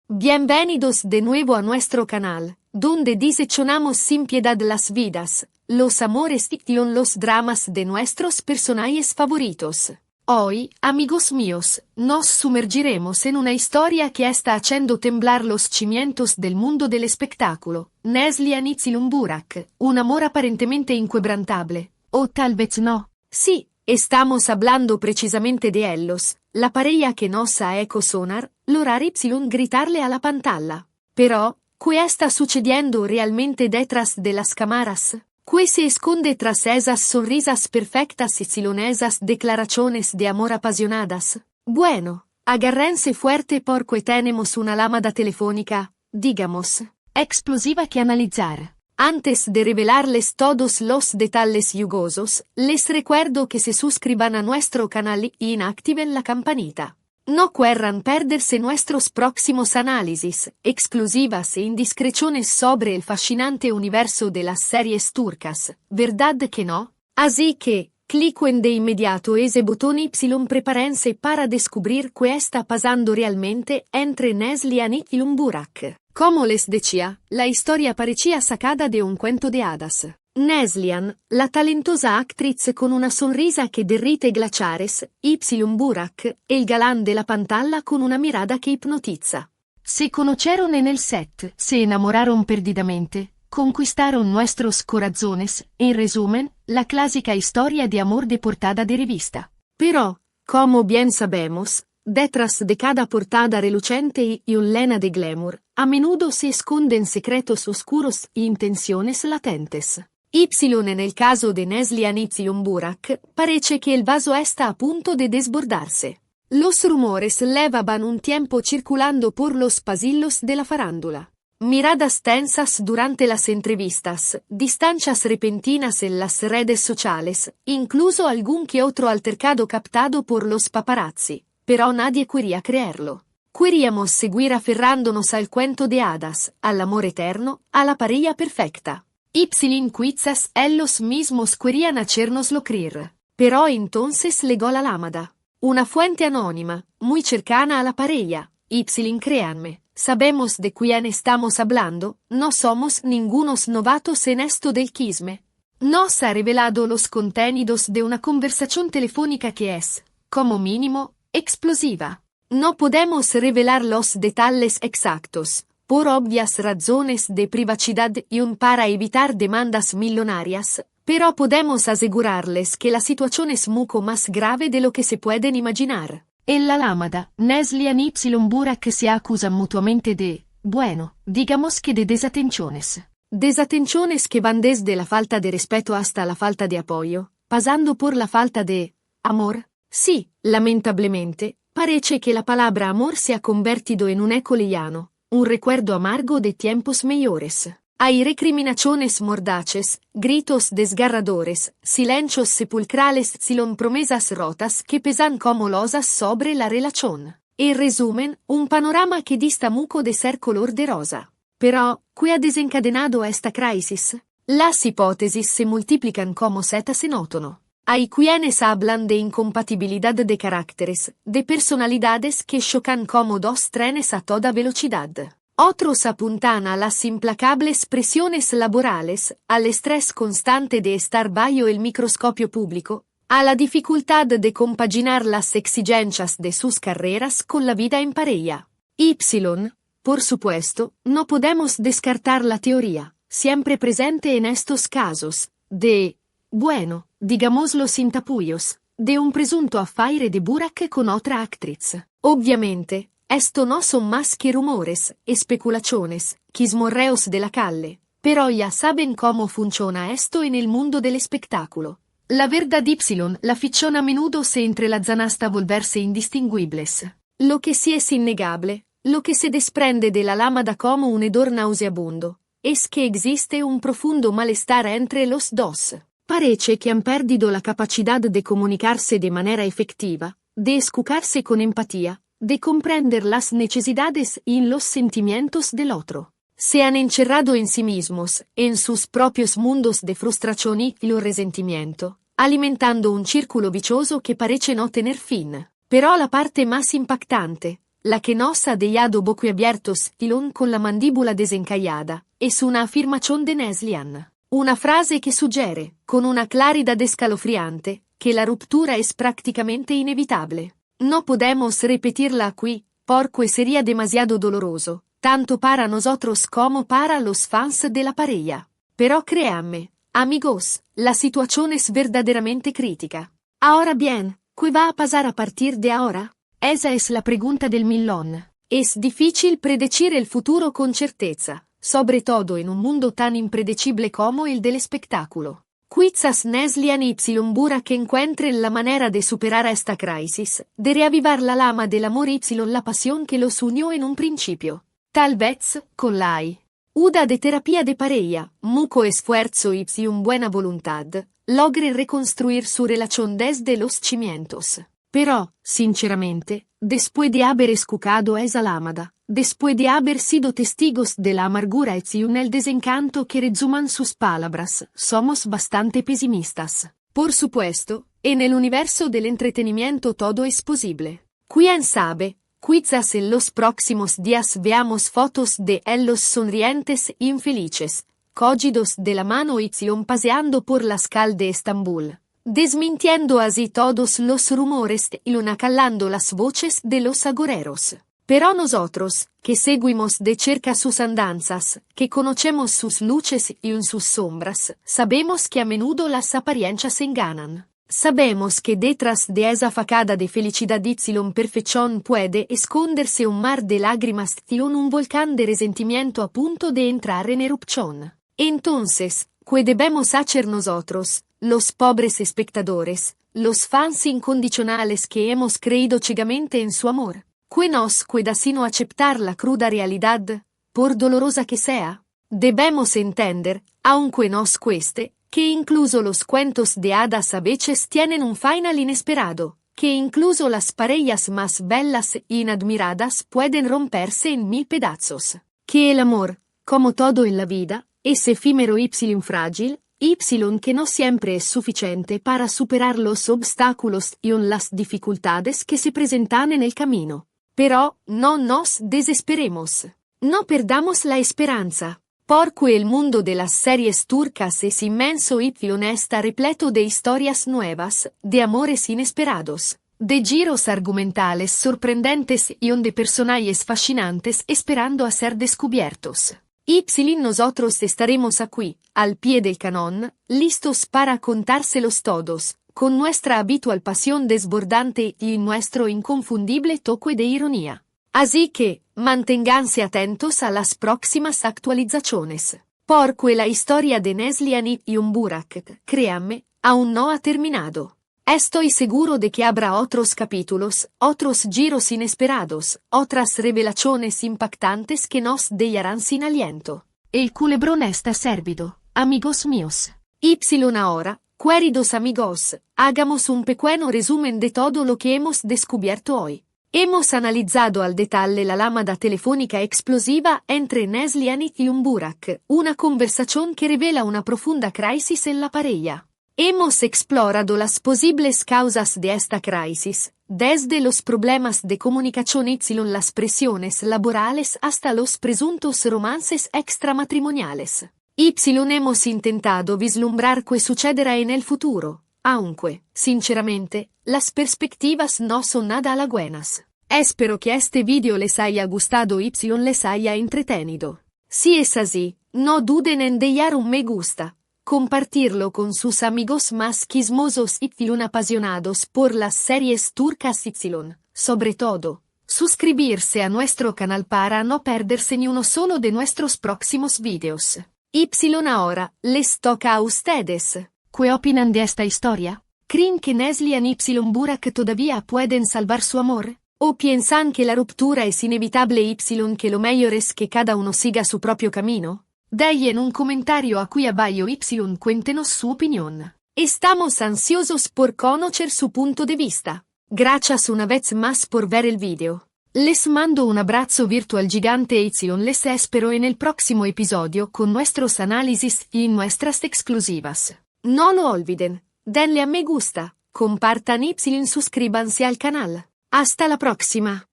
Bienvenidos de nuevo a nuestro canal, donde diseccionamos sin piedad las vidas, los amores y los dramas de nuestros personajes favoritos. Hoy, amigos míos, nos sumergiremos en una historia que está haciendo temblar los cimientos del mundo del espectáculo, Neslihan y Burak, un amor aparentemente inquebrantable, o tal vez no. Sí, estamos hablando precisamente de ellos, la pareja que nos ha hecho sonar, lograr y gritarle a la pantalla. Pero, ¿qué está sucediendo realmente detrás de las cámaras? ¿Qué se esconde tras esas sonrisas perfectas y esas declaraciones de amor apasionadas? Bueno, agárrense fuerte porque tenemos una llamada telefónica, digamos, explosiva que analizar. Antes de revelarles todos los detalles jugosos, les recuerdo que se suscriban a nuestro canal y activen la campanita. No querrán perderse nuestros próximos análisis, exclusivas e indiscreciones sobre el fascinante universo de las series turcas, ¿verdad que no? Así que, cliquen de inmediato ese botón Y prepárense para descubrir qué está pasando realmente entre Neslihan y Burak. Como les decía, la historia parecía sacada de un cuento de hadas. Neslihan, la talentosa actriz con una sonrisa que derrite glaciares, Y Burak, el galán de la pantalla con una mirada que hipnotiza. Se conocieron en el set, se enamoraron perdidamente, conquistaron nuestros corazones, en resumen, la clásica historia de amor de portada de revista. Pero, como bien sabemos, detrás de cada portada reluciente y un lena de glamour, a menudo se esconden secretos oscuros e intenciones latentes. Y en el caso de Neslihan y Burak, parece que el vaso está a punto de desbordarse. Los rumores llevaban un tiempo circulando por los pasillos de la farándula. Miradas tensas durante las entrevistas, distancias repentinas en las redes sociales, incluso algún que otro altercado captado por los paparazzi. Pero nadie quería creerlo. Queríamos seguir aferrándonos al cuento de hadas, al amor eterno, a la pareja perfecta. Y quizás ellos mismos querían hacérnoslo creer. Pero entonces llegó la llamada. Una fuente anónima, muy cercana a la pareja. Y créanme, sabemos de quién estamos hablando, no somos ningunos novatos en esto del chisme. Nos ha revelado los contenidos de una conversación telefónica que es, como mínimo, explosiva. No podemos revelar los detalles exactos, por obvias razones de privacidad y para evitar demandas millonarias, pero podemos asegurarles que la situación es mucho más grave de lo que se pueden imaginar. En la llamada, Neslihan y Burak se acusan mutuamente de, bueno, digamos que de desatenciones. Desatenciones que van desde la falta de respeto hasta la falta de apoyo, pasando por la falta de amor. Sí, lamentablemente, parece que la palabra amor se ha convertido en un eco lejano, un recuerdo amargo de tiempos mejores. Hay recriminaciones mordaces, gritos desgarradores, silencios sepulcrales promesas rotas que pesan como losas sobre la relación. En resumen, un panorama que dista mucho de ser color de rosa. Pero, ¿qué ha desencadenado esta crisis? Las hipótesis se multiplican como setas en otoño. Hay quienes hablan de incompatibilidad de caracteres, de personalidades que chocan como dos trenes a toda velocidad. Otros apuntan a las implacables presiones laborales, al estrés constante de estar bajo el microscopio público, a la dificultad de compaginar las exigencias de sus carreras con la vida en pareja. Y, por supuesto, no podemos descartar la teoría, siempre presente en estos casos, de, bueno, digámoslo sin tapujos, de un presunto affaire de Burak con otra actriz. Obviamente, esto no son más que rumores, especulaciones, chismorreos de la calle, pero ya saben cómo funciona esto en el mundo del espectáculo. La verdad la ficción a menudo se entrelazan hasta volverse indistinguibles. Lo que sí es innegable, lo que se desprende de la llamada como un hedor nauseabundo, es que existe un profundo malestar entre los dos. Parece que han perdido la capacidad de comunicarse de manera efectiva, de escucharse con empatía, de comprender las necesidades y los sentimientos del otro. Se han encerrado en sí mismos, en sus propios mundos de frustración y resentimiento, alimentando un círculo vicioso que parece no tener fin. Pero la parte más impactante, la que nos ha dejado boquiabiertos Tilon con la mandíbula desencallada, es una afirmación de Neslian. Una frase que sugiere, con una claridad escalofriante, que la ruptura es prácticamente inevitable. No podemos repetirla aquí, porque sería demasiado doloroso, tanto para nosotros como para los fans de la pareja. Pero créanme, amigos, la situación es verdaderamente crítica. Ahora bien, ¿qué va a pasar a partir de ahora? Esa es la pregunta del millón. Es difícil predecir el futuro con certeza, sobre todo en un mundo tan impredecible como el del espectáculo. Quizás Neslian y Burak encuentren la manera de superar esta crisis, de reavivar la llama del amor y la pasión que los unió en un principio. Tal vez, con la ayuda de terapia de pareja, mucho esfuerzo y buena voluntad, logren reconstruir su relación desde los cimientos. Pero, sinceramente, después de haber escuchado esa llamada, después de haber sido testigos de la amargura y el desencanto que resuman sus palabras, somos bastante pesimistas. Por supuesto, en el universo del entretenimiento todo es posible. Quién sabe, quizás en los próximos días veamos fotos de ellos sonrientes e infelices, cogidos de la mano y paseando por las calles de Estambul, desmintiendo así todos los rumores y acallando las voces de los agoreros. Pero nosotros, que seguimos de cerca sus andanzas, que conocemos sus luces y sus sombras, sabemos que a menudo las apariencias enganan. Sabemos que detrás de esa facada de felicidad y perfección puede esconderse un mar de lágrimas y un volcán de resentimiento a punto de entrar en erupción. Entonces, ¿qué debemos hacer nosotros, los pobres espectadores, los fans incondicionales que hemos creído ciegamente en su amor? ¿Qué nos queda sino aceptar la cruda realidad, por dolorosa que sea? Debemos entender, aunque nos cueste, que incluso los cuentos de hadas a veces tienen un final inesperado, que incluso las parejas más bellas e inadmiradas pueden romperse en 1000 pedazos, que el amor, como todo en la vida, es efímero y frágil, que no siempre es suficiente para superar los obstáculos y las dificultades que se presentan en el camino. Pero, no nos desesperemos. No perdamos la esperanza, porque el mundo de las series turcas es inmenso y está repleto de historias nuevas, de amores inesperados, de giros argumentales sorprendentes y de personajes fascinantes esperando a ser descubiertos. Y nosotros estaremos aquí, al pie del cañón, listos para contárselos todos, con nuestra habitual pasión desbordante y nuestro inconfundible toque de ironía. Así que, manténganse atentos a las próximas actualizaciones, porque la historia de Neslian y Burak, créanme, aún no ha terminado. Estoy seguro de que habrá otros capítulos, otros giros inesperados, otras revelaciones impactantes que nos dejarán sin aliento. El culebrón está servido, amigos míos. Ahora, queridos amigos, hagamos un pequeño resumen de todo lo que hemos descubierto hoy. Hemos analizado al detalle la llamada telefónica explosiva entre Neslian y Burak, una conversación que revela una profunda crisis en la pareja. Hemos explorado las posibles causas de esta crisis, desde los problemas de comunicación y las presiones laborales hasta los presuntos romances extramatrimoniales. Hemos intentado vislumbrar qué sucederá en el futuro, aunque, sinceramente, las perspectivas no son nada halagüenas. Espero que este video les haya gustado y les haya entretenido. Si es así, no duden en dejar un me gusta, compartirlo con sus amigos más quismosos y apasionados por las series turcas y, sobre todo, suscribirse a nuestro canal para no perderse ni uno solo de nuestros próximos videos. Ahora, les toca a ustedes. ¿Qué opinan de esta historia? ¿Creen que Neslian y Burak todavía pueden salvar su amor? ¿O piensan que la ruptura es inevitable y que lo mejor es que cada uno siga su propio camino? Dejen un comentario aquí abajo y cuéntenos su opinión. Estamos ansiosos por conocer su punto de vista. Gracias una vez más por ver el video. Les mando un abrazo virtual gigante y les espero en el próximo episodio con nuestros análisis y nuestras exclusivas. No lo olviden, denle a me gusta, compartan y suscríbanse al canal. Hasta la próxima.